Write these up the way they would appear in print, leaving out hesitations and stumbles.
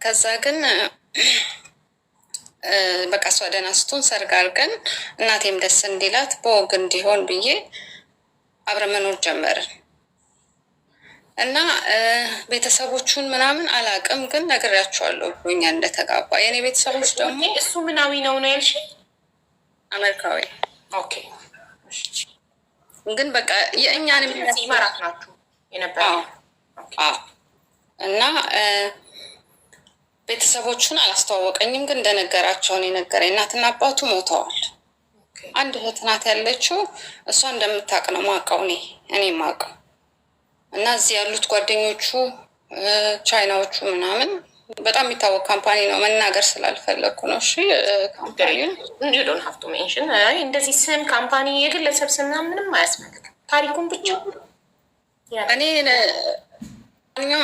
ከዛ ግን በቃ እሷ ደህና ስትሆን ሰርግ አድርገን እናቴም ደስ እንዲላት በወግ እንዲሆን ብዬ አብረን መኖር ጀመርን እና ቤተሰቦቹን ምናምን አላቅም፣ ግን ነግሬያቸዋለሁ ብሎኛል እንደተጋባ። የእኔ ቤተሰቦች ደግሞ እሱ ምናዊ ነው ያልሽ? አሜሪካዊ። ኦኬ። ግን በቃ የእኛን ይመራት ናችሁ የነበረ እና ቤተሰቦቹን አላስተዋወቀኝም፣ ግን እንደነገራቸው ነው የነገረኝ። እናትና አባቱ ሞተዋል። አንድ እህት ናት ያለችው፣ እሷ እንደምታውቅ ነው የማውቀው እኔ የማውቀው። እና እዚህ ያሉት ጓደኞቹ ቻይናዎቹ ምናምን በጣም የሚታወቅ ካምፓኒ ነው፣ መናገር ስላልፈለግኩ ነው። እሺ ካምፓኒውን ዶን ሀፍቶ ሜንሽን እንደዚህ ስም ካምፓኒ የግለሰብ ስም ምንም አያስፈልግም፣ ታሪኩን ብቻ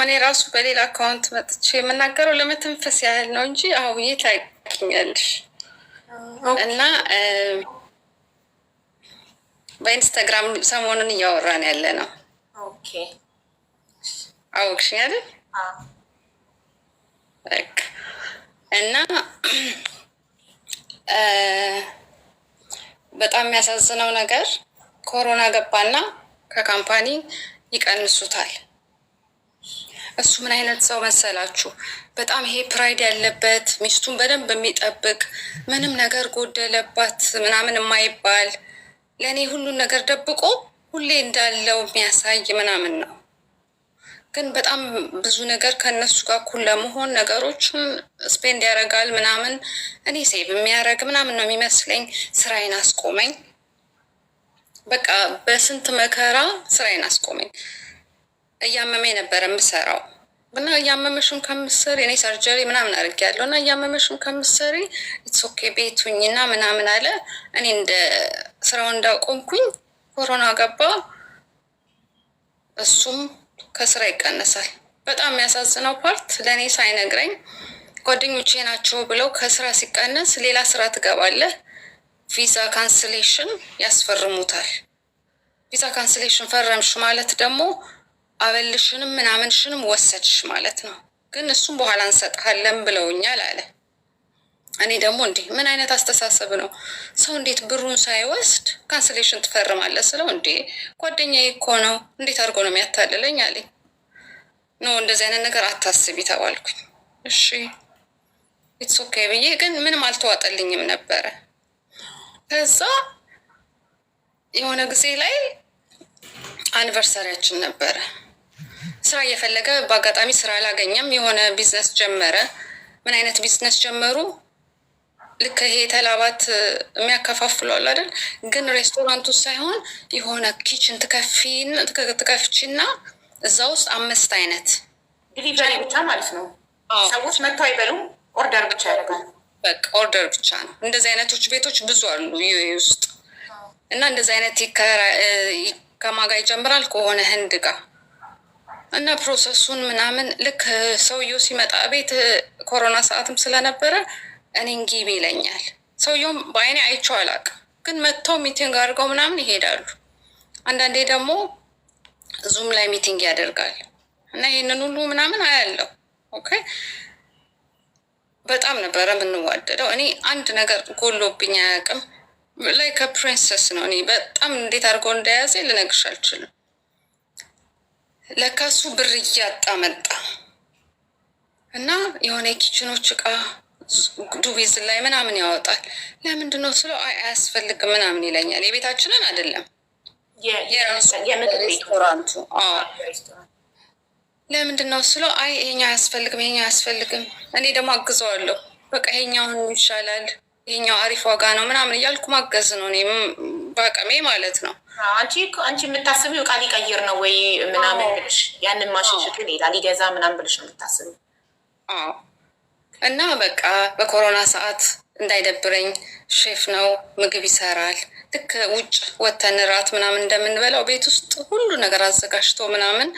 እኔ ራሱ በሌላ አካውንት መጥቼ የምናገረው ለመተንፈስ ያህል ነው እንጂ አሁዬ ታውቂኛለሽ። እና በኢንስታግራም ሰሞኑን እያወራን ያለ ነው። አወቅሽኝ አይደል? እና በጣም የሚያሳዝነው ነገር ኮሮና ገባና ከካምፓኒ ይቀንሱታል። እሱ ምን አይነት ሰው መሰላችሁ? በጣም ይሄ ፕራይድ ያለበት ሚስቱን በደንብ የሚጠብቅ ምንም ነገር ጎደለባት ምናምን የማይባል ለእኔ ሁሉን ነገር ደብቆ ሁሌ እንዳለው የሚያሳይ ምናምን ነው። ግን በጣም ብዙ ነገር ከእነሱ ጋር እኩል ለመሆን ነገሮችን ስፔንድ ያደርጋል ምናምን። እኔ ሴቭ የሚያደርግ ምናምን ነው የሚመስለኝ። ስራዬን አስቆመኝ። በቃ በስንት መከራ ስራዬን አስቆመኝ። እያመመኝ ነበረ የምሰራው እና እያመመሽም ከምሰሪ እኔ ሰርጀሪ ምናምን አድርጌያለሁ እና እያመመሽም ከምሰሪ ኢትስ ኦኬ ቤቱኝና ምናምን አለ። እኔ እንደ ስራውን እንዳቆምኩኝ ኮሮና ገባ። እሱም ከስራ ይቀነሳል። በጣም የሚያሳዝነው ፓርት ለእኔ ሳይነግረኝ ጓደኞቼ ናቸው ብለው ከስራ ሲቀነስ ሌላ ስራ ትገባለህ፣ ቪዛ ካንስሌሽን ያስፈርሙታል። ቪዛ ካንስሌሽን ፈረምሽ ማለት ደግሞ አበልሽንም ምናምንሽንም ወሰድሽ ማለት ነው። ግን እሱም በኋላ እንሰጥሃለን ብለውኛል አለ። እኔ ደግሞ እንዲህ ምን አይነት አስተሳሰብ ነው? ሰው እንዴት ብሩን ሳይወስድ ካንስሌሽን ትፈርማለህ ስለው እንዴ ጓደኛዬ እኮ ነው እንዴት አድርጎ ነው የሚያታልለኝ አለኝ። ኖ እንደዚህ አይነት ነገር አታስቢ ተባልኩኝ። እሺ ኢትስ ኦኬ ብዬ ግን ምንም አልተዋጠልኝም ነበረ። ከዛ የሆነ ጊዜ ላይ አኒቨርሰሪያችን ነበረ። ስራ እየፈለገ በአጋጣሚ ስራ አላገኘም። የሆነ ቢዝነስ ጀመረ። ምን አይነት ቢዝነስ ጀመሩ? ልክ ይሄ ተላባት የሚያከፋፍሏል አይደል? ግን ሬስቶራንቱ ሳይሆን የሆነ ኪችን ትከፍቺና እዛ ውስጥ 5 አይነት ዲሊቨሪ ብቻ ማለት ነው። ሰዎች መጥተው አይበሉም፣ ኦርደር ብቻ ያደርጋሉ። በቃ ኦርደር ብቻ ነው። እንደዚህ አይነቶች ቤቶች ብዙ አሉ ዩኤ ውስጥ እና እንደዚህ አይነት ከማጋ ይጀምራል ከሆነ ህንድ ጋር እና ፕሮሰሱን ምናምን ልክ ሰውየው ሲመጣ ቤት ኮሮና ሰዓትም ስለነበረ እኔን ጊቢ ይለኛል። ሰውየውም በአይኔ አይቼው አላውቅም፣ ግን መጥተው ሚቲንግ አድርገው ምናምን ይሄዳሉ። አንዳንዴ ደግሞ ዙም ላይ ሚቲንግ ያደርጋል እና ይህንን ሁሉ ምናምን አያለው። ኦኬ በጣም ነበረ የምንዋደደው። እኔ አንድ ነገር ጎሎብኝ አያውቅም። ላይ ከፕሪንሰስ ነው። እኔ በጣም እንዴት አድርገው እንደያዘ ልነግርሽ አልችልም። ለካሱ ብር እያጣ መጣ እና የሆነ የኪችኖች እቃ ዱቤዝ ላይ ምናምን ያወጣል። ለምንድን ነው ስለው አያስፈልግም ምናምን ይለኛል። የቤታችንን አይደለም ሬስቶራንቱ። ለምንድን ነው ስለው አይ ይሄኛው አያስፈልግም ይሄኛው አያስፈልግም። እኔ ደግሞ አግዘዋለሁ። በቃ ይሄኛውን ይሻላል ይሄኛው አሪፍ ዋጋ ነው ምናምን እያልኩ ማገዝ ነው እኔ በአቅሜ ማለት ነው። አንቺ የምታስቢው እቃ ሊቀይር ነው ወይ ምናምን ብልሽ ያንን ማሽሽቱ ሌላ ሊገዛ ምናምን ብልሽ ነው የምታስቢው። እና በቃ በኮሮና ሰዓት እንዳይደብረኝ ሼፍ ነው፣ ምግብ ይሰራል። ልክ ውጭ ወተን ራት ምናምን እንደምንበላው ቤት ውስጥ ሁሉ ነገር አዘጋጅቶ ምናምን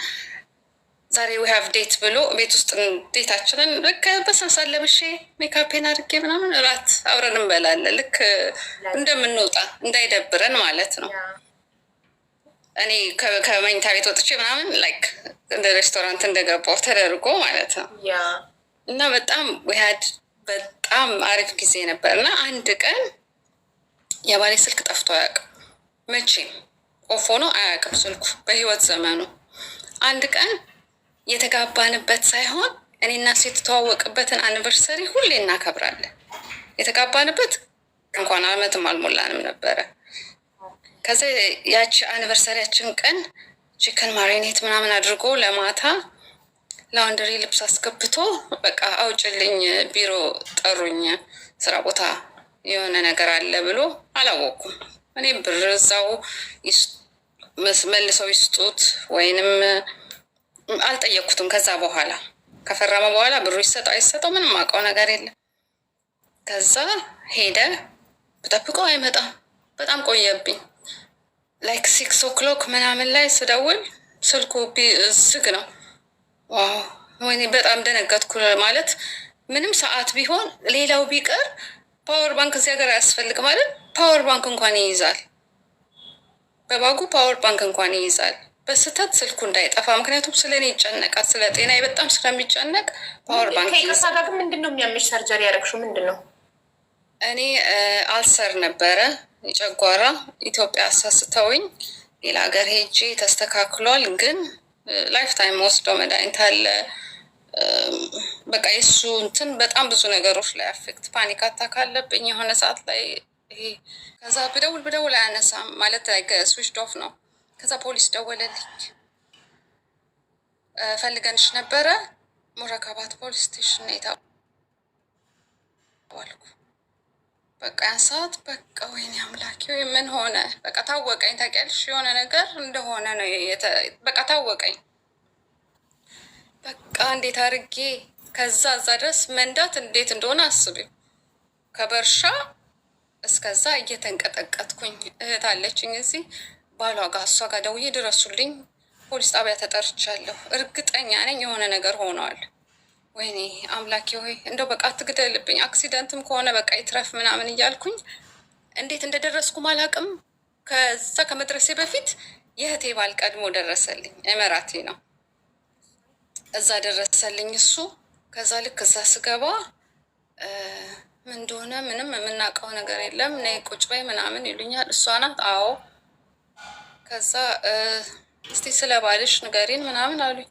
ዛሬ ዊ ሃቭ ዴት ብሎ ቤት ውስጥ ዴታችንን ልክ በስንሳት ለብሼ ሜካፔን አድርጌ ምናምን ራት አብረን እንበላለን። ልክ እንደምንወጣ እንዳይደብረን ማለት ነው። እኔ ከመኝታ ቤት ወጥቼ ምናምን ላይክ እንደ ሬስቶራንት እንደገባው ተደርጎ ማለት ነው። እና በጣም ውሃድ በጣም አሪፍ ጊዜ ነበር። እና አንድ ቀን የባሌ ስልክ ጠፍቶ አያውቅም። መቼም ኦፍ ሆኖ አያውቅም ስልኩ በህይወት ዘመኑ። አንድ ቀን የተጋባንበት ሳይሆን እኔና እሱ የተተዋወቅበትን አኒቨርሰሪ ሁሌ እናከብራለን። የተጋባንበት እንኳን አመትም አልሞላንም ነበረ። ከዚ ያቺ አኒቨርሰሪያችን ቀን ቺከን ማሪኔት ምናምን አድርጎ ለማታ ላውንደሪ ልብስ አስገብቶ በቃ አውጭልኝ ቢሮ ጠሩኝ፣ ስራ ቦታ የሆነ ነገር አለ ብሎ አላወኩም። እኔ ብር እዛው መልሰው ይስጡት ወይንም አልጠየቅኩትም። ከዛ በኋላ ከፈረመ በኋላ ብሩ ይሰጠው አይሰጠው ምንም አውቀው ነገር የለም። ከዛ ሄደ፣ ብጠብቀው አይመጣም። በጣም ቆየብኝ። ላይክ 6 o'clock ምናምን ላይ ስደውል ስልኩ ዝግ ነው። ዋው ወይኔ በጣም ደነገጥኩ። ማለት ምንም ሰዓት ቢሆን ሌላው ቢቀር ፓወር ባንክ እዚህ ሀገር አያስፈልግም ማለት ፓወር ባንክ እንኳን ይይዛል። በባጉ ፓወር ባንክ እንኳን ይይዛል። በስህተት ስልኩ እንዳይጠፋ፣ ምክንያቱም ስለ እኔ ይጨነቃል፣ ስለ ጤና በጣም ስለሚጨነቅ ፓወር ባንክ ይይዛል። ግን ምንድን ነው የሚያምሽ? ሰርጀሪ ያደረግሽው ምንድን ነው? እኔ አልሰር ነበረ የጨጓራ ኢትዮጵያ አሳስተውኝ ሌላ ሀገር ሄጄ ተስተካክሏል። ግን ላይፍ ታይም ወስደው መድኃኒት አለ። በቃ የሱ እንትን በጣም ብዙ ነገሮች ላይ አፌክት ፓኒክ አታክ አለብኝ የሆነ ሰዓት ላይ ይሄ። ከዛ ብደውል አያነሳም ማለት ላይ ስዊችድ ኦፍ ነው። ከዛ ፖሊስ ደወለልኝ። ፈልገንሽ ነበረ ሙረካባት ፖሊስ ስቴሽን የታዋልኩ። በቃ ያን ሰዓት በቃ ወይኔ አምላኪ ወይ ምን ሆነ በቃ ታወቀኝ። ታውቂያለሽ የሆነ ነገር እንደሆነ ነው በቃ ታወቀኝ። በቃ እንዴት አድርጌ ከዛ እዛ ድረስ መንዳት እንዴት እንደሆነ አስቢው። ከበርሻ እስከዛ እየተንቀጠቀጥኩኝ። እህት አለችኝ እዚህ ባሏ ጋር፣ እሷ ጋር ደውዬ ድረሱልኝ ፖሊስ ጣቢያ ተጠርቻለሁ፣ እርግጠኛ ነኝ የሆነ ነገር ሆነዋል። ወይኔ አምላኬ ሆይ እንደው በቃ አትግደልብኝ፣ አክሲደንትም ከሆነ በቃ ይትረፍ ምናምን እያልኩኝ እንዴት እንደደረስኩም አላውቅም። ከዛ ከመድረሴ በፊት የእህቴ ባል ቀድሞ ደረሰልኝ። ኤመራቴ ነው። እዛ ደረሰልኝ እሱ። ከዛ ልክ እዛ ስገባ ምን እንደሆነ ምንም የምናውቀው ነገር የለም። ነይ ቁጭ በይ ምናምን ይሉኛል። እሷ ናት። አዎ። ከዛ እስቲ ስለ ባልሽ ንገሪን ምናምን አሉኝ።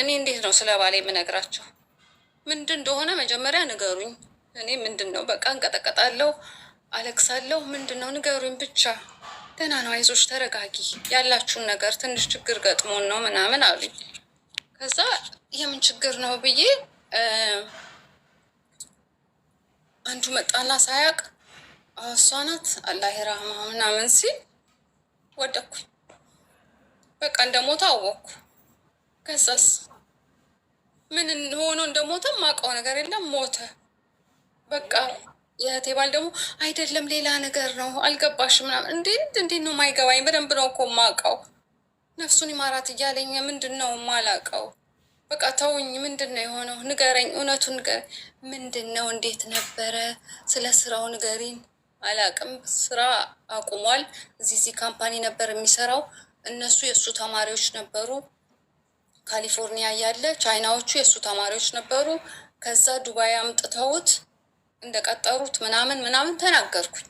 እኔ እንዴት ነው ስለ ባሌ የምነግራቸው? ምንድን እንደሆነ መጀመሪያ ንገሩኝ። እኔ ምንድን ነው በቃ እንቀጠቀጣለሁ፣ አለቅሳለሁ። ምንድን ነው ንገሩኝ ብቻ። ደህና ነው፣ አይዞሽ፣ ተረጋጊ፣ ያላችሁን ነገር ትንሽ ችግር ገጥሞን ነው ምናምን አሉኝ። ከዛ የምን ችግር ነው ብዬ አንዱ መጣና ሳያቅ እሷ ናት አላህ ይራህማ ምናምን ሲል ወደኩኝ። በቃ እንደሞተ አወቅኩ። ከዛስ ምን ሆኖ እንደሞተ ማውቀው ነገር የለም። ሞተ በቃ። የእህቴ ባል ደግሞ አይደለም ሌላ ነገር ነው አልገባሽም ምናምን። እንዴት ነው ማይገባኝ? በደንብ ነው እኮ ማውቀው። ነፍሱን ይማራት እያለኝ ምንድን ነው ማላውቀው? በቃ ተውኝ። ምንድን ነው የሆነው? ንገረኝ፣ እውነቱን ንገረኝ። ምንድን ነው? እንዴት ነበረ? ስለ ስራው ንገሪን። አላውቅም። ስራ አቁሟል። እዚህ ካምፓኒ ነበር የሚሰራው። እነሱ የእሱ ተማሪዎች ነበሩ። ካሊፎርኒያ ያለ ቻይናዎቹ የእሱ ተማሪዎች ነበሩ። ከዛ ዱባይ አምጥተውት እንደቀጠሩት ምናምን ተናገርኩኝ።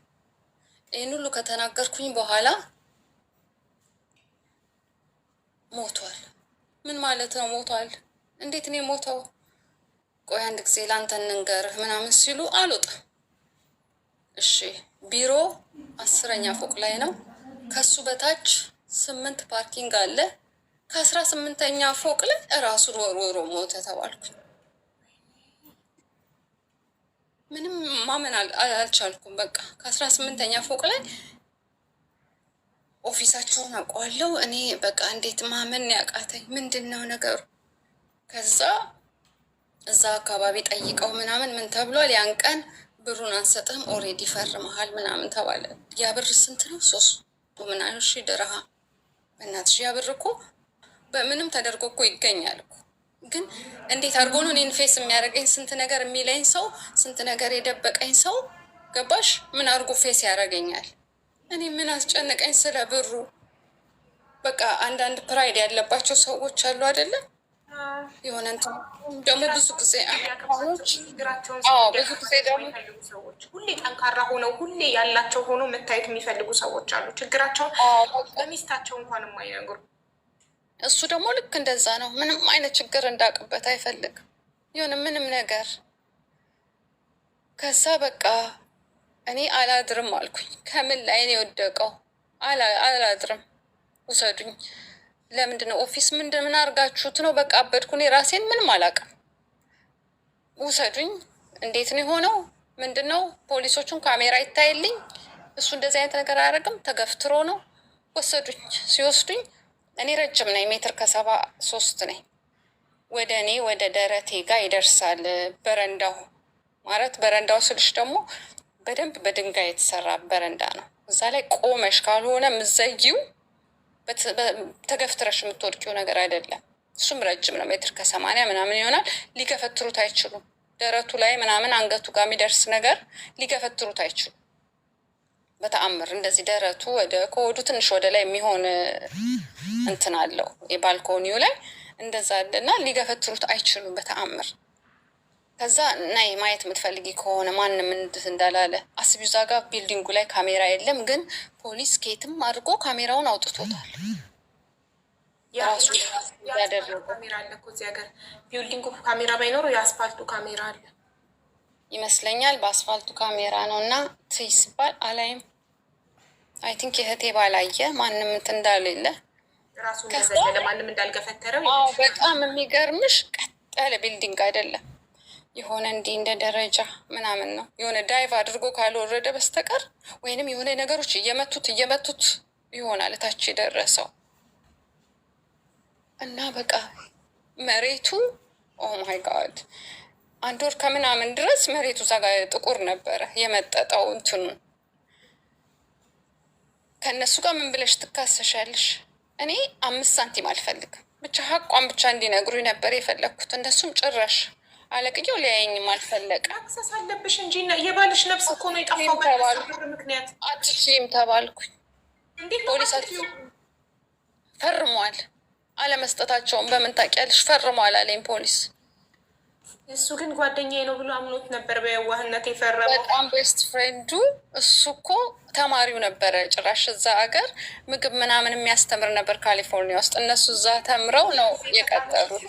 ይህን ሁሉ ከተናገርኩኝ በኋላ ሞቷል። ምን ማለት ነው ሞቷል? እንዴት ነው የሞተው? ቆይ አንድ ጊዜ ላንተ እንንገርህ ምናምን ሲሉ አልወጣም። እሺ ቢሮ 10ኛ ፎቅ ላይ ነው። ከሱ በታች 8 ፓርኪንግ አለ። ከ18ኛ ፎቅ ላይ እራሱን ወርውሮ ሞተ ተባልኩኝ። ምንም ማመን አልቻልኩም። በቃ ከ18ኛ ፎቅ ላይ ኦፊሳቸውን አውቀዋለሁ እኔ። በቃ እንዴት ማመን ያቃተኝ። ምንድን ነው ነገሩ? ከዛ እዛ አካባቢ ጠይቀው ምናምን ምን ተብሏል? ያን ቀን ብሩን አንሰጥህም ኦሬዲ ፈርመሃል ምናምን ተባለ። ያ ብር ስንት ነው? 3 ድርሃም። በእናትሽ ያ ብር እኮ በምንም ተደርጎ እኮ ይገኛል እኮ። ግን እንዴት አድርጎ ነው እኔን ፌስ የሚያደርገኝ? ስንት ነገር የሚለኝ ሰው፣ ስንት ነገር የደበቀኝ ሰው ገባሽ? ምን አድርጎ ፌስ ያደርገኛል? እኔ ምን አስጨነቀኝ ስለ ብሩ? በቃ አንዳንድ ፕራይድ ያለባቸው ሰዎች አሉ አይደለም? የሆነ እንትን ደግሞ ብዙ ጊዜ ችግራቸውን ብዙ ጊዜ ደግሞ የሚፈልጉ ሰዎች ሁሌ ጠንካራ ሆነው ሁሌ ያላቸው ሆኖ መታየት የሚፈልጉ ሰዎች አሉ። ችግራቸውን ለሚስታቸው እንኳን የማይነግሩ። እሱ ደግሞ ልክ እንደዛ ነው። ምንም አይነት ችግር እንዳቅበት አይፈልግም። የሆነ ምንም ነገር ከዛ በቃ እኔ አላድርም አልኩኝ። ከምን ላይ ነው የወደቀው? አላድርም፣ ውሰዱኝ። ለምንድን ነው ኦፊስ ምን አድርጋችሁት ነው? በቃ አበድኩ። እኔ ራሴን ምንም አላውቅም። ውሰዱኝ። እንዴት ነው የሆነው? ምንድን ነው? ፖሊሶቹን ካሜራ ይታይልኝ። እሱ እንደዚህ አይነት ነገር አያደርግም። ተገፍትሮ ነው ወሰዱኝ። ሲወስዱኝ እኔ ረጅም ነኝ፣ 1.73 ነኝ። ወደ እኔ ወደ ደረቴ ጋር ይደርሳል በረንዳው። ማለት በረንዳው ስልሽ ደግሞ በደንብ በድንጋይ የተሰራ በረንዳ ነው። እዛ ላይ ቆመሽ ካልሆነ ምዘጊው ተገፍትረሽ የምትወድቂው ነገር አይደለም። እሱም ረጅም ነው፣ 1.80 ምናምን ይሆናል። ሊገፈትሩት አይችሉም። ደረቱ ላይ ምናምን አንገቱ ጋር የሚደርስ ነገር ሊገፈትሩት አይችሉም በተአምር። እንደዚህ ደረቱ ከወዱ ትንሽ ወደ ላይ የሚሆን እንትን አለው የባልኮኒው ላይ እንደዛ አለና ሊገፈትሩት አይችሉም በተአምር። ከዛ ናይ ማየት የምትፈልጊ ከሆነ ማንም እንዳላለ አስቢው። እዛ ጋር ቢልዲንጉ ላይ ካሜራ የለም፣ ግን ፖሊስ ኬትም አድርጎ ካሜራውን አውጥቶታል። ራሱ ያደረገው ካሜራ አለ እኮ እዚህ ሀገር። ቢልዲንጉ ካሜራ ባይኖረው የአስፋልቱ ካሜራ አለ ይመስለኛል። በአስፋልቱ ካሜራ ነው እና ትይ ሲባል አላይም። አይ ቲንክ የእህቴ ባላየ ማንም እንትን እንዳሌለ ራሱ እንደዘለለ ማንም እንዳልገፈተረው። በጣም የሚገርምሽ ቀጥ ያለ ቢልዲንግ አይደለም፣ የሆነ እንዲህ እንደ ደረጃ ምናምን ነው። የሆነ ዳይቭ አድርጎ ካልወረደ በስተቀር ወይንም የሆነ ነገሮች እየመቱት ይሆናል እታች የደረሰው እና በቃ መሬቱ ኦ ማይ ጋድ 1 ወር ከምናምን ድረስ መሬቱ እዛ ጋር ጥቁር ነበረ የመጠጠው እንትኑን። ከእነሱ ጋር ምን ብለሽ ትካሰሻለሽ? እኔ 5 ሳንቲም አልፈልግም። ብቻ ሀቋን ብቻ እንዲነግሩኝ ነበር የፈለግኩት። እነሱም ጭራሽ አለቅየው ሊያየኝም አልፈለቅም። አክሰስ አለብሽ እንጂ የባልሽ ነፍስ እኮ ነው የጠፋው ምክንያት። አትችይም ተባልኩኝ። ፖሊስ ፈርሟል። አለመስጠታቸውን በምን ታውቂያለሽ? ፈርሟል አለኝ ፖሊስ። እሱ ግን ጓደኛዬ ነው ብሎ አምኖት ነበር በየዋህነት የፈረመው። በጣም ቤስት ፍሬንዱ እሱ እኮ ተማሪው ነበረ። ጭራሽ እዛ ሀገር ምግብ ምናምን የሚያስተምር ነበር ካሊፎርኒያ ውስጥ። እነሱ እዛ ተምረው ነው የቀጠሩት።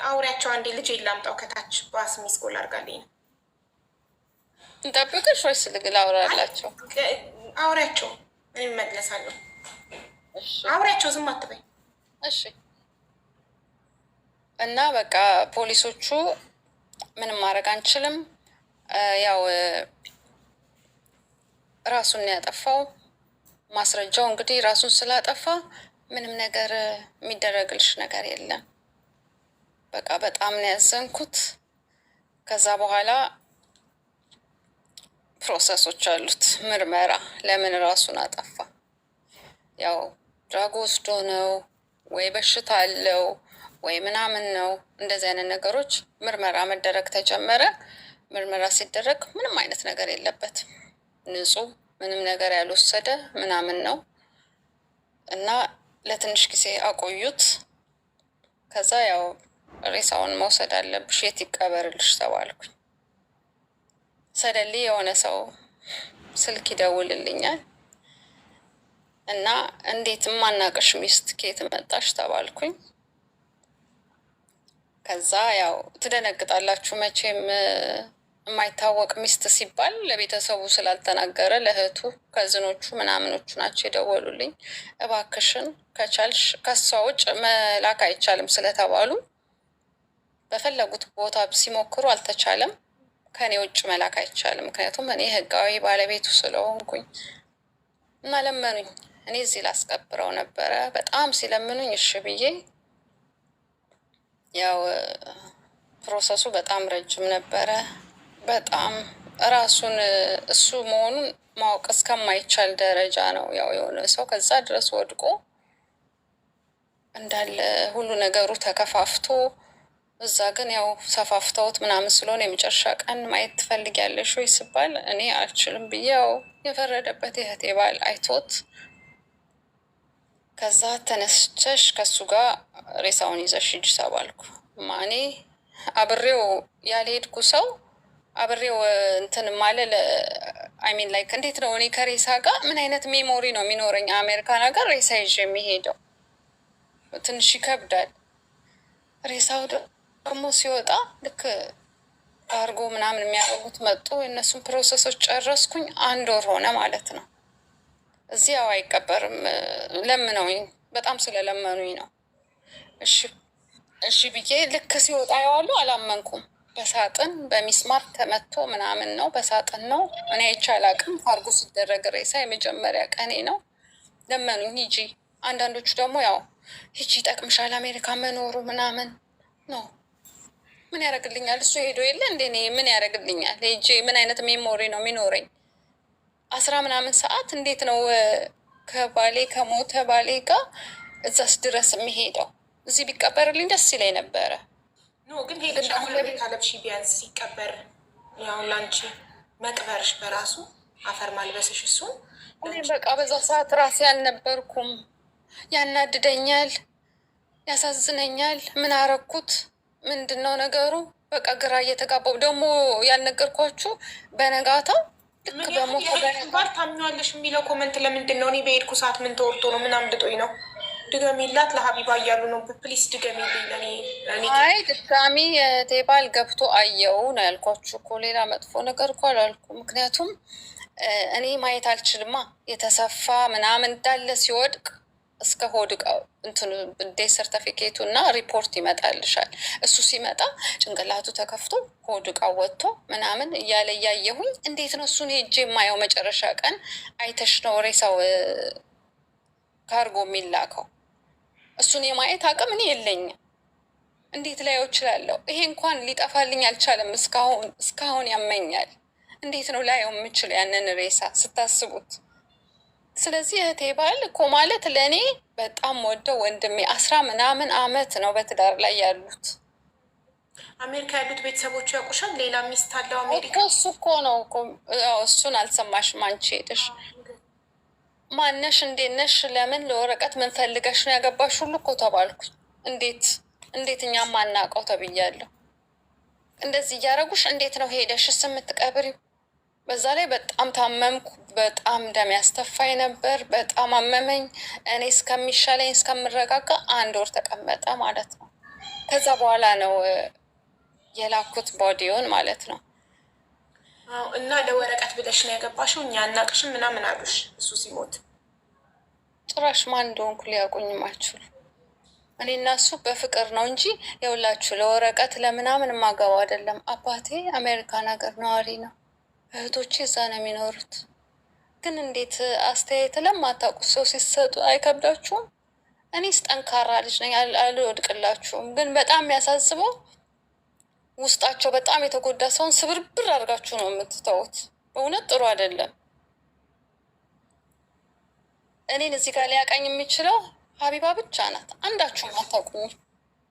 አውሪያቸው አንዴ። ልጅ ላምጣው ከታች ባስ ሚስኮል አድርጋልኝ ነው። እንጠብቅሽ ወይስ ልግል አውራላቸው? አውሪያቸው፣ እኔ እመለሳለሁ። አውሪያቸው፣ ዝም አትበይ እሺ። እና በቃ ፖሊሶቹ ምንም ማድረግ አንችልም፣ ያው ራሱን ያጠፋው ማስረጃው እንግዲህ ራሱን ስላጠፋ ምንም ነገር የሚደረግልሽ ነገር የለም። በቃ በጣም ነው ያዘንኩት። ከዛ በኋላ ፕሮሰሶች አሉት፣ ምርመራ። ለምን ራሱን አጠፋ? ያው ድራግ ወስዶ ነው ወይ በሽታ አለው ወይ ምናምን ነው። እንደዚህ አይነት ነገሮች ምርመራ መደረግ ተጀመረ። ምርመራ ሲደረግ ምንም አይነት ነገር የለበትም፣ ንጹህ፣ ምንም ነገር ያልወሰደ ምናምን ነው እና ለትንሽ ጊዜ አቆዩት። ከዛ ያው ሬሳውን መውሰድ አለብሽ፣ የት ይቀበርልሽ ተባልኩኝ። ሰደሊ የሆነ ሰው ስልክ ይደውልልኛል እና እንዴት ማናቀሽ ሚስት ከየት መጣሽ ተባልኩኝ። ከዛ ያው ትደነግጣላችሁ መቼም የማይታወቅ ሚስት ሲባል ለቤተሰቡ ስላልተናገረ ለእህቱ ከዝኖቹ ምናምኖቹ ናቸው የደወሉልኝ። እባክሽን ከቻልሽ ከሷ ውጭ መላክ አይቻልም ስለተባሉ በፈለጉት ቦታ ሲሞክሩ አልተቻለም። ከኔ ውጭ መላክ አይቻልም፣ ምክንያቱም እኔ ህጋዊ ባለቤቱ ስለሆንኩኝ እና ለመኑኝ። እኔ እዚህ ላስቀብረው ነበረ። በጣም ሲለምኑኝ እሺ ብዬ ያው ፕሮሰሱ በጣም ረጅም ነበረ። በጣም ራሱን እሱ መሆኑን ማወቅ እስከማይቻል ደረጃ ነው። ያው የሆነ ሰው ከዛ ድረስ ወድቆ እንዳለ ሁሉ ነገሩ ተከፋፍቶ እዛ ግን ያው ሰፋፍተውት ምናምን ስለሆነ የመጨረሻ ቀን ማየት ትፈልጊያለሽ ወይ ስባል እኔ አልችልም ብዬ ያው የፈረደበት የእህቴ ባል አይቶት ከዛ ተነስቸሽ ከሱ ጋር ሬሳውን ይዘሽ ሂጂ ተባልኩ። እኔ አብሬው ያልሄድኩ ሰው አብሬው እንትን ማለል አይሚን ላይክ እንዴት ነው እኔ ከሬሳ ጋር ምን አይነት ሜሞሪ ነው የሚኖረኝ? አሜሪካን ሀገር ሬሳ ይዤ የሚሄደው ትንሽ ይከብዳል። ሬሳው ደግሞ ሲወጣ ልክ አርጎ ምናምን የሚያደርጉት መጡ። የእነሱን ፕሮሰሶች ጨረስኩኝ። 1 ወር ሆነ ማለት ነው። እዚህ ያው አይቀበርም ለምነውኝ፣ በጣም ስለለመኑኝ ነው። እሺ ብዬ ልክ ሲወጣ የዋሉ አላመንኩም። በሳጥን በሚስማር ተመቶ ምናምን ነው፣ በሳጥን ነው። እኔ አይቼ አላቅም። ካርጎ ሲደረግ ሬሳ የመጀመሪያ ቀኔ ነው። ለመኑኝ ሂጂ። አንዳንዶቹ ደግሞ ያው ሂጂ ይጠቅምሻል አሜሪካ መኖሩ ምናምን ነው። ምን ያደርግልኛል? እሱ ሄዶ የለ እንደ እኔ ምን ያደርግልኛል? ሄጄ ምን አይነት ሜሞሪ ነው የሚኖረኝ? 10 ምናምን ሰዓት እንዴት ነው ከባሌ ከሞተ ባሌ ጋር እዛስ ድረስ የሚሄደው? እዚህ ቢቀበርልኝ ደስ ይለኝ ነበረ። ኖ ግን ሄደሽ ቤት አለብሽ ቢያንስ ሲቀበር ያው ላንቺ መቅበርሽ በራሱ አፈር ማልበስሽ እሱን በቃ በዛ ሰዓት ራሴ አልነበርኩም። ያናድደኛል፣ ያሳዝነኛል። ምን አረኩት? ምንድን ነው ነገሩ? በቃ ግራ እየተጋባው ደግሞ ያልነገርኳችሁ በነጋታው ልክ ደግሞ ባል ታምኛለሽ የሚለው ኮመንት ለምንድን ነው? እኔ በሄድኩ ሰዓት ምን ተወርቶ ነው? ምን አምልጦኝ ነው? ድገሚላት ለሀቢባ እያሉ ነው። ፕሊስ ድገሚልኝ። አይ ድጋሚ የቴባል ገብቶ አየው ነው ያልኳችሁ እኮ ሌላ መጥፎ ነገር እኮ አላልኩ። ምክንያቱም እኔ ማየት አልችልማ። የተሰፋ ምናምን እንዳለ ሲወድቅ እስከ ሆድ እቃው እንትኑ ዴት ሰርተፊኬቱ እና ሪፖርት ይመጣልሻል። እሱ ሲመጣ ጭንቅላቱ ተከፍቶ ሆድ እቃው ወጥቶ ምናምን እያለ እያየሁኝ እንዴት ነው እሱን ሄጄ የማየው? መጨረሻ ቀን አይተሽ ነው ሬሳው ካርጎ የሚላከው። እሱን የማየት አቅም እኔ የለኝም። እንዴት ላየው እችላለሁ? ይሄ እንኳን ሊጠፋልኝ አልቻለም። እስካሁን ያመኛል። እንዴት ነው ላየው የምችል ያንን ሬሳ ስታስቡት? ስለዚህ እህቴ ባል እኮ ማለት ለእኔ በጣም ወደው ወንድሜ 10 ምናምን አመት ነው በትዳር ላይ ያሉት። አሜሪካ ያሉት ቤተሰቦቹ ያውቁሻል? ሌላ ሚስት አለው አሜሪካ? እሱ እኮ ነው እሱን አልሰማሽም አንቺ ሄደሽ ማነሽ? እንዴት ነሽ? ለምን ለወረቀት ምን ፈልገሽ ነው ያገባሽ? ሁሉ እኮ ተባልኩኝ። እንዴት እኛም አናውቀው ተብያለሁ። እንደዚህ እያደረጉሽ እንዴት ነው ሄደሽስ የምትቀብሪው? በዛ ላይ በጣም ታመምኩ። በጣም ደም ያስተፋኝ ነበር። በጣም አመመኝ። እኔ እስከሚሻለኝ እስከምረጋጋ 1 ወር ተቀመጠ ማለት ነው። ከዛ በኋላ ነው የላኩት ቦዲውን ማለት ነው። እና ለወረቀት ብለሽ ነው ያገባሽው? እኛ አናቅሽም ምናምን አሉሽ እሱ ሲሞት? ጭራሽ ማን እንደሆንኩ ሊያውቁኝም አይችሉ። እኔ እና እሱ በፍቅር ነው እንጂ የውላችሁ ለወረቀት ለምናምን ማገባው አይደለም። አባቴ አሜሪካን ሀገር ነዋሪ ነው። እህቶቼ እዛ ነው የሚኖሩት። ግን እንዴት አስተያየት ለማታውቁት ሰው ሲሰጡ አይከብዳችሁም? እኔስ ጠንካራ ልጅ ነኝ፣ አልወድቅላችሁም። ግን በጣም የሚያሳስበው ውስጣቸው በጣም የተጎዳ ሰውን ስብርብር አድርጋችሁ ነው የምትተውት። በእውነት ጥሩ አይደለም። እኔን እዚህ ጋር ሊያቀኝ የሚችለው ሀቢባ ብቻ ናት። አንዳችሁም አታውቁኝ።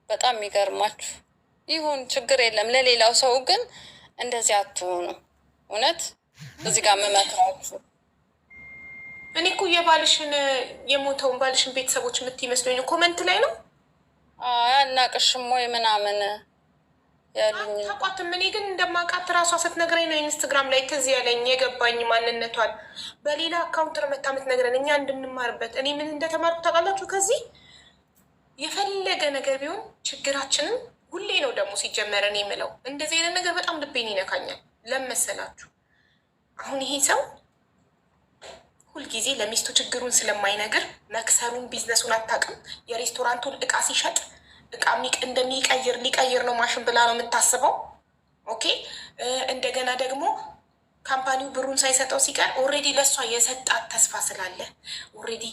በጣም የሚገርማችሁ ይሁን ችግር የለም። ለሌላው ሰው ግን እንደዚህ አትሆኑ። እውነት እዚህ ጋር የምመክራችሁ እኔ እኮ የባልሽን የሞተውን ባልሽን ቤተሰቦች የምትይመስለኝ ኮመንት ላይ ነው። አናቅሽም ወይ ምናምን ያሉኝ ታቋትም። እኔ ግን እንደማውቃት ራሷ ስትነግረኝ ነው ኢንስትግራም ላይ ትዝ ያለኝ የገባኝ ማንነቷን። በሌላ አካውንት ነው መታ የምትነግረን እኛ እንድንማርበት። እኔ ምን እንደተማርኩ ታውቃላችሁ? ከዚህ የፈለገ ነገር ቢሆን ችግራችንን ሁሌ ነው ደግሞ ሲጀመረ እኔ የምለው እንደዚህ አይነት ነገር በጣም ልቤን ይነካኛል። ለመሰላችሁ አሁን ይሄ ሰው ሁልጊዜ ለሚስቱ ችግሩን ስለማይነግር መክሰሩን ቢዝነሱን አታውቅም። የሬስቶራንቱን እቃ ሲሸጥ እቃ እንደሚቀይር ሊቀይር ነው ማሽን ብላ ነው የምታስበው። ኦኬ እንደገና ደግሞ ካምፓኒው ብሩን ሳይሰጠው ሲቀር ኦልሬዲ ለእሷ የሰጣት ተስፋ ስላለ ኦልሬዲ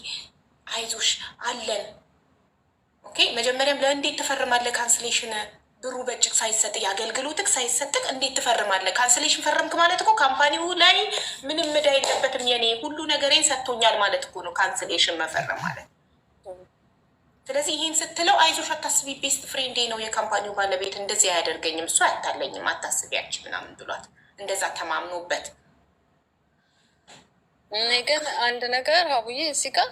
አይዞሽ አለን። ኦኬ መጀመሪያም ለእንዴት ትፈርማለህ ካንስሌሽን ብሩ በእጅግ ሳይሰጥ የአገልግሎትህ ሳይሰጥቅ እንዴት ትፈርማለህ? ካንስሌሽን ፈረምክ ማለት እኮ ካምፓኒው ላይ ምንም ዕዳ የለበትም። የኔ ሁሉ ነገሬን ሰጥቶኛል ማለት እኮ ነው ካንስሌሽን መፈረም ማለት። ስለዚህ ይህን ስትለው አይዞሽ አታስቢ፣ ቤስት ፍሬንዴ ነው የካምፓኒው ባለቤት፣ እንደዚህ አያደርገኝም፣ እሱ አያታለኝም፣ አታስቢያች ምናምን ብሏት እንደዛ ተማምኖበት። እኔ ግን አንድ ነገር አቡዬ እዚህ ጋር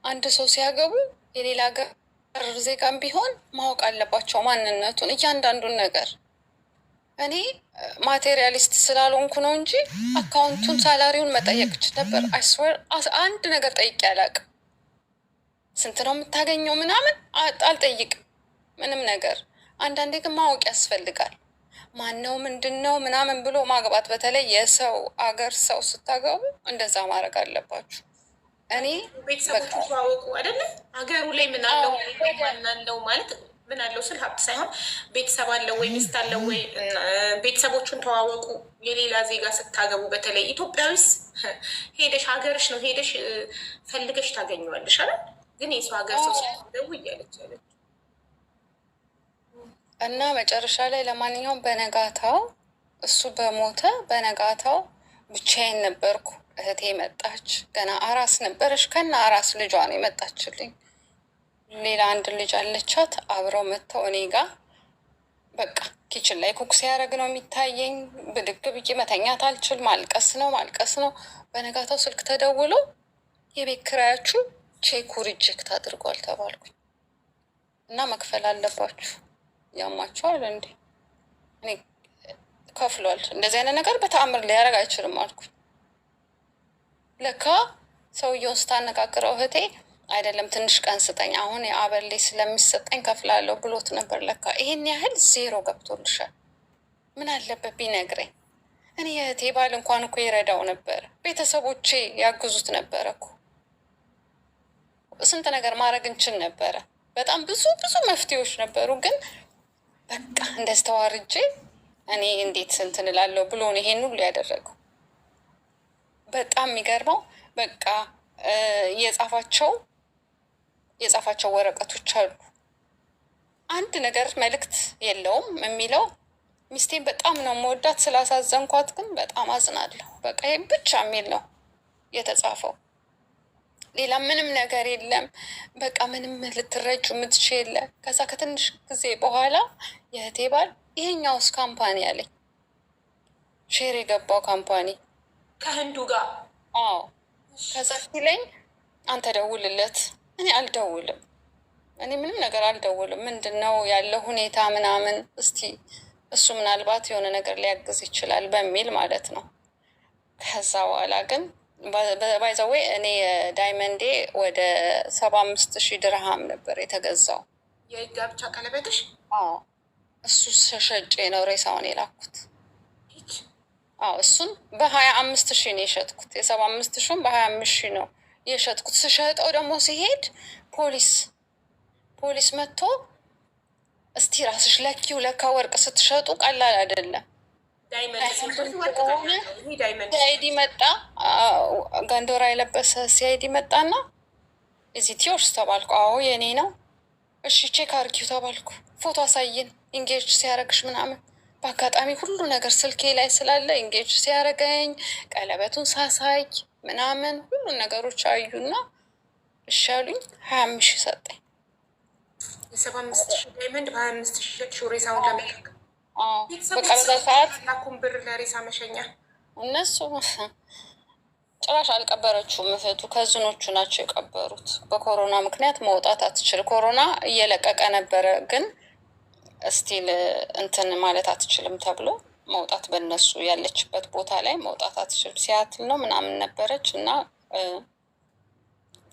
አንድ ሰው ሲያገቡ የሌላ ሀገር ዜጋም ቢሆን ማወቅ አለባቸው ማንነቱን፣ እያንዳንዱን ነገር። እኔ ማቴሪያሊስት ስላልሆንኩ ነው እንጂ አካውንቱን ሳላሪውን መጠየቅ እችል ነበር። አይስወር አንድ ነገር ጠይቄ አላውቅም። ስንት ነው የምታገኘው ምናምን አልጠይቅም ምንም ነገር። አንዳንዴ ግን ማወቅ ያስፈልጋል። ማነው ምንድን ነው ምናምን ብሎ ማግባት፣ በተለይ የሰው አገር ሰው ስታገቡ እንደዛ ማድረግ አለባችሁ። እኔ ቤተሰቦቹ ተዋወቁ አይደለ? ሀገሩ ላይ ምን አለው ማናለው ማለት ምን አለው ስል ሀብት ሳይሆን ቤተሰብ አለው ወይ ሚስት አለው ወይ፣ ቤተሰቦቹን ተዋወቁ። የሌላ ዜጋ ስታገቡ በተለይ ኢትዮጵያዊስ ሄደሽ ሀገርሽ ነው ሄደሽ ፈልገሽ ታገኘዋለሽ አይደል? ግን የሰው ሀገር ሰው ሲደው እያለች ያለች እና መጨረሻ ላይ ለማንኛውም በነጋታው እሱ በሞተ በነጋታው ብቻዬን ነበርኩ። እህቴ መጣች። ገና አራስ ነበረች። ከና አራስ ልጇ ነው የመጣችልኝ። ሌላ አንድ ልጅ አለቻት። አብረው መጥተው እኔ ጋ በቃ ኪችን ላይ ኩክ ሲያደርግ ነው የሚታየኝ። ብድግ ብዬ መተኛት አልችል። ማልቀስ ነው ማልቀስ ነው። በነጋታው ስልክ ተደውሎ የቤት ኪራያችሁ ቼኩ ሪጀክት አድርጓል ተባልኩኝ እና መክፈል አለባችሁ። ያማቸዋል እንዴ? እኔ ከፍሏል። እንደዚህ አይነት ነገር በተአምር ሊያደርግ አይችልም አልኩኝ። ለካ ሰውየውን ስታነጋግረው እህቴ አይደለም ትንሽ ቀን ስጠኝ፣ አሁን የአበሌ ስለሚሰጠኝ ከፍላለሁ ብሎት ነበር። ለካ ይሄን ያህል ዜሮ ገብቶልሻል። ምን አለበት ቢነግረኝ? እኔ የእህቴ ባል እንኳን እኮ ይረዳው ነበር፣ ቤተሰቦቼ ያግዙት ነበረ እኮ። ስንት ነገር ማድረግ እንችል ነበረ። በጣም ብዙ መፍትሄዎች ነበሩ። ግን በቃ እንደዚህ ተዋርጄ እኔ እንዴት እንትን እላለሁ ብሎ ነው ይሄን ሁሉ ያደረገው። በጣም የሚገርመው በቃ የጻፋቸው ወረቀቶች አሉ። አንድ ነገር መልእክት የለውም የሚለው ሚስቴን በጣም ነው መወዳት፣ ስላሳዘንኳት ግን በጣም አዝናለሁ። በቃ ይህ ብቻ የሚል ነው የተጻፈው። ሌላ ምንም ነገር የለም። በቃ ምንም ልትረጁ የምትችል የለ። ከዛ ከትንሽ ጊዜ በኋላ የእህቴ ባል ይሄኛውስ ካምፓኒ አለኝ፣ ሼር የገባው ካምፓኒ ከህንዱ ጋር። አዎ። ከዛ ሲለኝ አንተ ደውልለት። እኔ አልደውልም፣ እኔ ምንም ነገር አልደውልም። ምንድን ነው ያለው ሁኔታ ምናምን፣ እስቲ እሱ ምናልባት የሆነ ነገር ሊያግዝ ይችላል በሚል ማለት ነው። ከዛ በኋላ ግን ባይዘዌ እኔ ዳይመንዴ ወደ 75,000 ድርሃም ነበር የተገዛው። የጋብቻ ቀለበትሽ? አዎ። እሱ ሸጬ ነው ሬሳውን የላኩት። አዎ፣ እሱን በ25,000 ነው የሸጥኩት። የ75,000 በ25,000 ነው የሸጥኩት። ስሸጠው ደግሞ ሲሄድ ፖሊስ መጥቶ እስቲ ራስሽ ለኪው፣ ለካ ወርቅ ስትሸጡ ቀላል አይደለም። ሲአይዲ መጣ፣ ጋንዶራ የለበሰ ሲአይዲ መጣና እዚህ ቲዮርስ ተባልኩ። አዎ የኔ ነው። እሺ ቼክ አርጊው ተባልኩ። ፎቶ አሳይን ኢንጌጅ ሲያደርግሽ ምናምን። በአጋጣሚ ሁሉ ነገር ስልኬ ላይ ስላለ ኢንጌጅ ሲያደርገኝ ቀለበቱን ሳሳይ ምናምን ሁሉ ነገሮች አዩና እሺ አሉኝ። 25,000 ሰጠኝ። የ75,000 ዳይመንድ በ25,000 ሬሳውን ለመላክ በቃ በዛ ሰዓት ላኩም ብር ለሬሳ መሸኛ። እነሱ ጭራሽ አልቀበረችውም እህቱ፣ ከዝኖቹ ናቸው የቀበሩት። በኮሮና ምክንያት መውጣት አትችል። ኮሮና እየለቀቀ ነበረ፣ ግን እስቲል እንትን ማለት አትችልም ተብሎ መውጣት በእነሱ ያለችበት ቦታ ላይ መውጣት አትችልም። ሲያትል ነው ምናምን ነበረች እና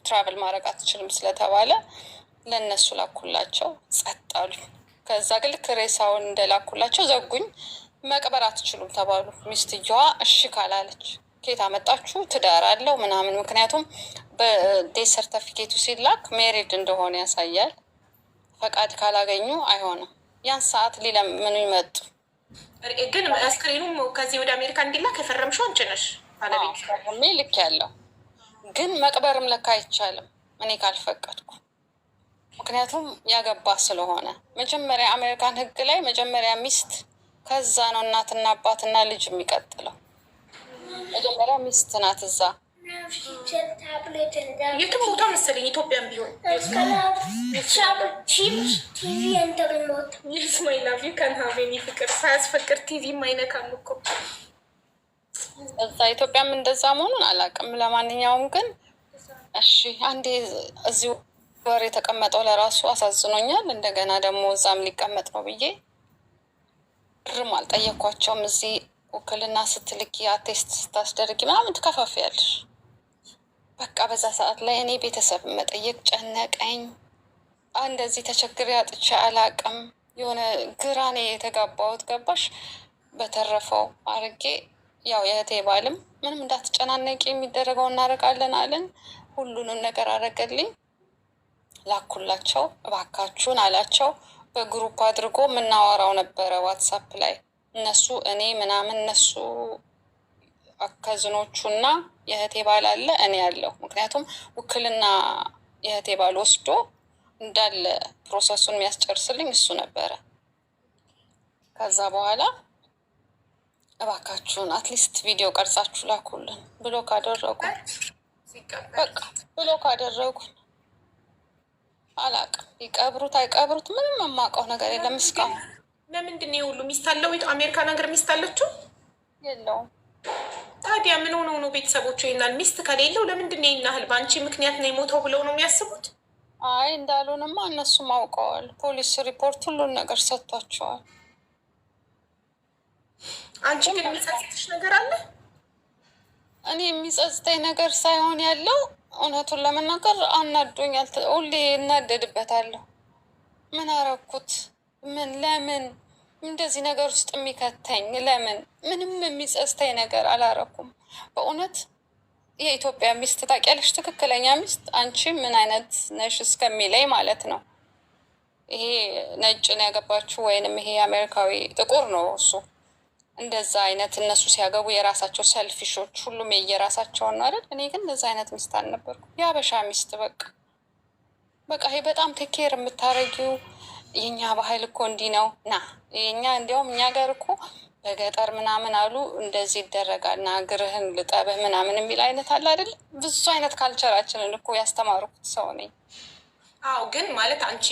ትራቭል ማድረግ አትችልም ስለተባለ ለእነሱ ላኩላቸው። ጸጥ አሉኝ። ከዛ ግን ልክ ሬሳውን እንደላኩላቸው ዘጉኝ። መቅበር አትችሉም ተባሉ። ሚስትየዋ እሺ ካላለች ኬት አመጣችሁ ትዳር አለው ምናምን። ምክንያቱም በዴት ሰርተፊኬቱ ሲላክ ሜሪድ እንደሆነ ያሳያል። ፈቃድ ካላገኙ አይሆንም። ያን ሰዓት ሊለምኑ ይመጡ። ግን አስክሬኑም ከዚህ ወደ አሜሪካ እንዲላክ የፈረምሽው አንቺ ነሽ ባለቤት? ልክ ያለው ግን መቅበርም ለካ አይቻልም እኔ ካልፈቀድኩ። ምክንያቱም ያገባ ስለሆነ መጀመሪያ አሜሪካን ሕግ ላይ መጀመሪያ ሚስት፣ ከዛ ነው እናትና አባትና ልጅ የሚቀጥለው። መጀመሪያ ሚስት ናት። እዛ የትም ቦታ መሰለኝ ኢትዮጵያም ቢሆን ስማይላቪ ከንሀቤኒ ፍቅር ሳያስፈቅር ቲቪ ማይነካም እኮ እዛ ኢትዮጵያም እንደዛ መሆኑን አላውቅም። ለማንኛውም ግን እሺ አንዴ እዚሁ ወር የተቀመጠው ለራሱ አሳዝኖኛል። እንደገና ደግሞ እዛም ሊቀመጥ ነው ብዬ ብርም አልጠየኳቸውም። እዚህ ውክልና ስትልኪ አቴስት ስታስደርጊ ምናምን ትከፋፊያለሽ። በቃ በዛ ሰዓት ላይ እኔ ቤተሰብ መጠየቅ ጨነቀኝ። እንደዚህ ተቸግሬ አጥቼ አላቅም። የሆነ ግራኔ የተጋባሁት ገባሽ። በተረፈው አርጌ ያው የእህቴ ባልም ምንም እንዳትጨናነቂ የሚደረገው እናደርጋለን አለን። ሁሉንም ነገር አረገልኝ። ላኩላቸው። እባካችሁን አላቸው። በግሩፕ አድርጎ የምናወራው ነበረ ዋትሳፕ ላይ እነሱ እኔ ምናምን እነሱ አከዝኖቹ እና የእህቴ ባል አለ እኔ ያለው። ምክንያቱም ውክልና የእህቴ ባል ወስዶ እንዳለ ፕሮሰሱን የሚያስጨርስልኝ እሱ ነበረ። ከዛ በኋላ እባካችሁን አትሊስት ቪዲዮ ቀርጻችሁ ላኩልን ብሎ ካደረጉን በቃ ብሎ ካደረጉን አላቅም። ይቀብሩት አይቀብሩት ምንም የማውቀው ነገር የለም እስካሁን። ለምንድን ነው ሁሉ ሚስት አለው? አሜሪካን ሀገር ሚስት አለችው? የለውም። ታዲያ ምን ሆነው ነው ቤተሰቦቹ ይናል? ሚስት ከሌለው ለምንድን ነው ይናህል? በአንቺ ምክንያት ነው የሞተው ብለው ነው የሚያስቡት? አይ እንዳልሆንማ እነሱም አውቀዋል። ፖሊስ ሪፖርት ሁሉን ነገር ሰጥቷቸዋል። አንቺ ግን የሚጸጽትሽ ነገር አለ? እኔ የሚጸጽተኝ ነገር ሳይሆን ያለው እውነቱን ለመናገር አናዶኛል። ሁሌ እናደድበታለሁ። ምን አረኩት? ምን ለምን እንደዚህ ነገር ውስጥ የሚከተኝ ለምን? ምንም የሚጸጽተኝ ነገር አላረኩም። በእውነት የኢትዮጵያ ሚስት ታውቂያለሽ፣ ትክክለኛ ሚስት አንቺ ምን አይነት ነሽ እስከሚለኝ ማለት ነው። ይሄ ነጭ ነው ያገባችሁ ወይንም ይሄ አሜሪካዊ ጥቁር ነው እሱ እንደዛ አይነት እነሱ ሲያገቡ የራሳቸው ሰልፊሾች ሁሉም የየራሳቸውን ነው አይደል? እኔ ግን እንደዛ አይነት ሚስት አልነበርኩም። የአበሻ ሚስት በቃ ይሄ በጣም ቴኬር የምታረጊው የኛ ባህል እኮ እንዲህ ነው ና የኛ እንዲያውም እኛ ጋር እኮ በገጠር ምናምን አሉ እንደዚህ ይደረጋል ና እግርህን ልጠብህ ምናምን የሚል አይነት አለ አይደል? ብዙ አይነት ካልቸራችንን እኮ ያስተማርኩት ሰው ነኝ። አዎ ግን ማለት አንቺ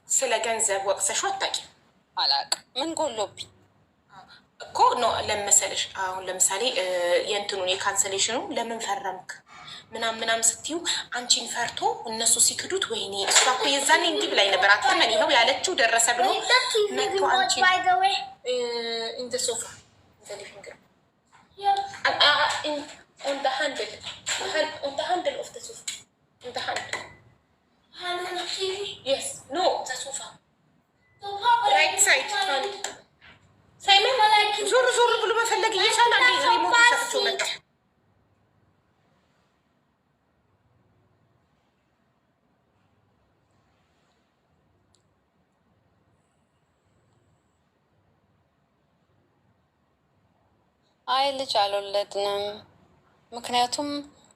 ስለ ገንዘብ ወቅሰሽ አታውቂም? አላውቅም። ምን ጎሎብኝ እኮ ነው ለመሰለሽ። አሁን ለምሳሌ የእንትኑን የካንሰሌሽኑ ለምን ፈረምክ ምናምን ስትዩ አንቺን ፈርቶ እነሱ ሲክዱት ወይኔ እሷ እኮ የዛኔ እንዲህ ብላኝ ነበር አትመን ይኸው ያለችው ደረሰ ብሎ መጥቶ አንቺን in the sofa in the living room on the handle of the sofa on the handle yes no the sofa right side hand ሳይመን ዞር ዞር ብሎ መፈለግ እየቻለ አንዴ ሪሞት ሰጥቶ መጣ። አይ ልጅ አልወለድንም። ምክንያቱም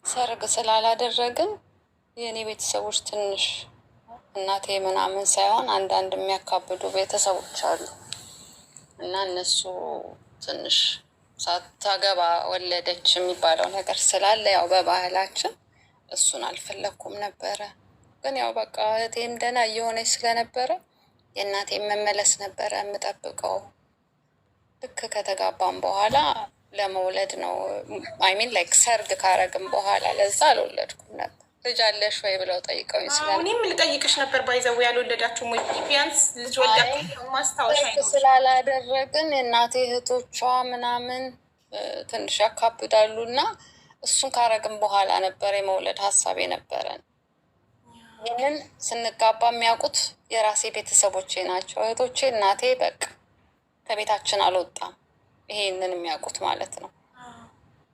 ሰርግ ስላላደረግን የእኔ ቤተሰቦች ትንሽ እናቴ ምናምን ሳይሆን አንዳንድ የሚያካብዱ ቤተሰቦች አሉ እና እነሱ ትንሽ ሳታገባ ወለደች የሚባለው ነገር ስላለ ያው በባህላችን እሱን አልፈለግኩም ነበረ። ግን ያው በቃ እህቴም ደህና እየሆነች ስለነበረ የእናቴም መመለስ ነበረ የምጠብቀው። ልክ ከተጋባም በኋላ ለመውለድ ነው አይሚን ላይክ ሰርግ ካረግም በኋላ ለዛ አልወለድኩም ነበር። ልጅ አለሽ ወይ ብለው ጠይቀውኝ እኔም ልጠይቅሽ ነበር። ባይዘው ያልወለዳችሁ ሞ ቢያንስ ልጅ ወልዳችሁ ማስታወሻ ስላላደረግን እናቴ እህቶቿ ምናምን ትንሽ ያካብዳሉ እና እሱን ካረግም በኋላ ነበር የመውለድ ሀሳብ የነበረን። ይህንን ስንጋባ የሚያውቁት የራሴ ቤተሰቦቼ ናቸው። እህቶቼ እናቴ በቃ ከቤታችን አልወጣም። ይሄንን የሚያውቁት ማለት ነው።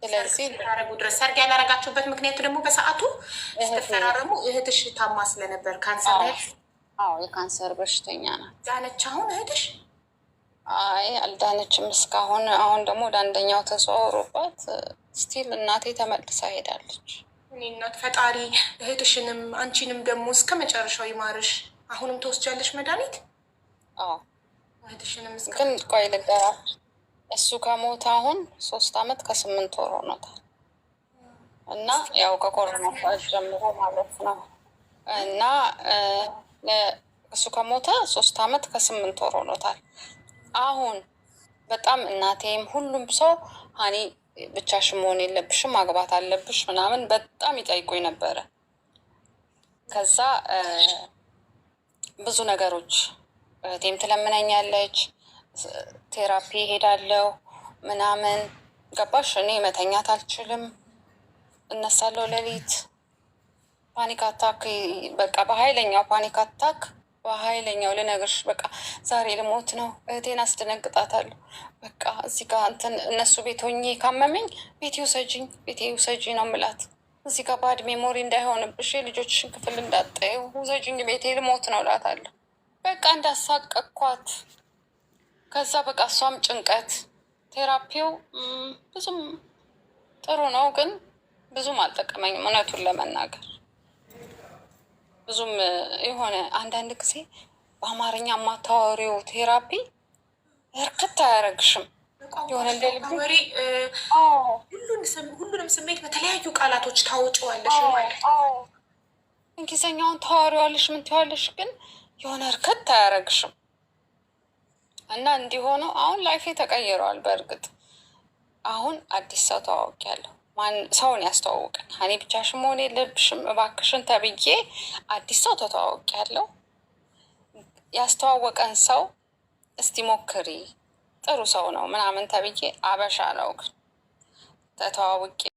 ስለዚህ ታረጉ ድረስ ሰርግ ያላረጋችሁበት ምክንያቱ ደግሞ በሰዓቱ ስትፈራረሙ እህትሽ ታማ ስለነበር ካንሰር። አዎ የካንሰር በሽተኛ ናት። ዳነች አሁን እህትሽ? አይ አልዳነችም እስካሁን። አሁን ደግሞ ወደ አንደኛው ተዘዋውሮባት ስቲል እናቴ ተመልሳ ሄዳለች። እኔ እናት ፈጣሪ እህትሽንም አንቺንም ደግሞ እስከ መጨረሻው ይማርሽ። አሁንም ትወስጃለሽ መድኃኒት? አዎ እህትሽንም ግን ቆይ ልንገራችሁ፣ እሱ ከሞተ አሁን 3 ዓመት ከ8 ወር ሆኖታል እና ያው ከኮሮና ጀምሮ ማለት ነው እና እሱ ከሞተ 3 ዓመት ከ8 ወር ሆኖታል። አሁን በጣም እናቴም ሁሉም ሰው ሀኒ ብቻሽን መሆን የለብሽም ማግባት አለብሽ ምናምን በጣም ይጠይቁኝ ነበረ። ከዛ ብዙ ነገሮች እህቴም ትለምነኛለች፣ ቴራፒ ሄዳለው ምናምን ገባሽ። እኔ መተኛት አልችልም፣ እነሳለሁ ሌሊት። ፓኒክ አታክ በቃ በኃይለኛው ፓኒክ አታክ በኃይለኛው ልነግርሽ፣ በቃ ዛሬ ልሞት ነው። እህቴን አስደነግጣታለሁ። በቃ እዚህ ጋር እንትን እነሱ ቤት ሆኜ ካመመኝ ቤቴ ውሰጂኝ፣ ቤቴ ውሰጂኝ ነው ምላት። እዚህ ጋር ባድ ሜሞሪ እንዳይሆንብሽ የልጆችሽን ክፍል እንዳጠዩ ውሰጂኝ፣ ቤቴ ልሞት ነው እላታለሁ። በቃ እንዳሳቀኳት። ከዛ በቃ እሷም ጭንቀት ቴራፒው ብዙም ጥሩ ነው፣ ግን ብዙም አልጠቀመኝም እውነቱን ለመናገር። ብዙም የሆነ አንዳንድ ጊዜ በአማርኛ የማታወሪው ቴራፒ እርክት አያረግሽም። የሆነ ወሬ ሁሉንም ስሜት በተለያዩ ቃላቶች ታውጪዋለሽ ማለት ነው። እንግሊዝኛውን ታወሪዋለሽ ምን ትይዋለሽ፣ ግን የሆነ እርክት አያረግሽም። እና እንዲሆነው አሁን ላይፌ ተቀይረዋል። በእርግጥ አሁን አዲስ ሰው ተዋውቂያለሁ። ሰውን ያስተዋውቀኝ እኔ ብቻሽን መሆን የለብሽም እባክሽን ተብዬ አዲስ ሰው ተተዋውቂያለሁ። ያስተዋወቀን ሰው እስቲ ሞክሪ ጥሩ ሰው ነው ምናምን ተብዬ አበሻ ነው ግን ተተዋውቄ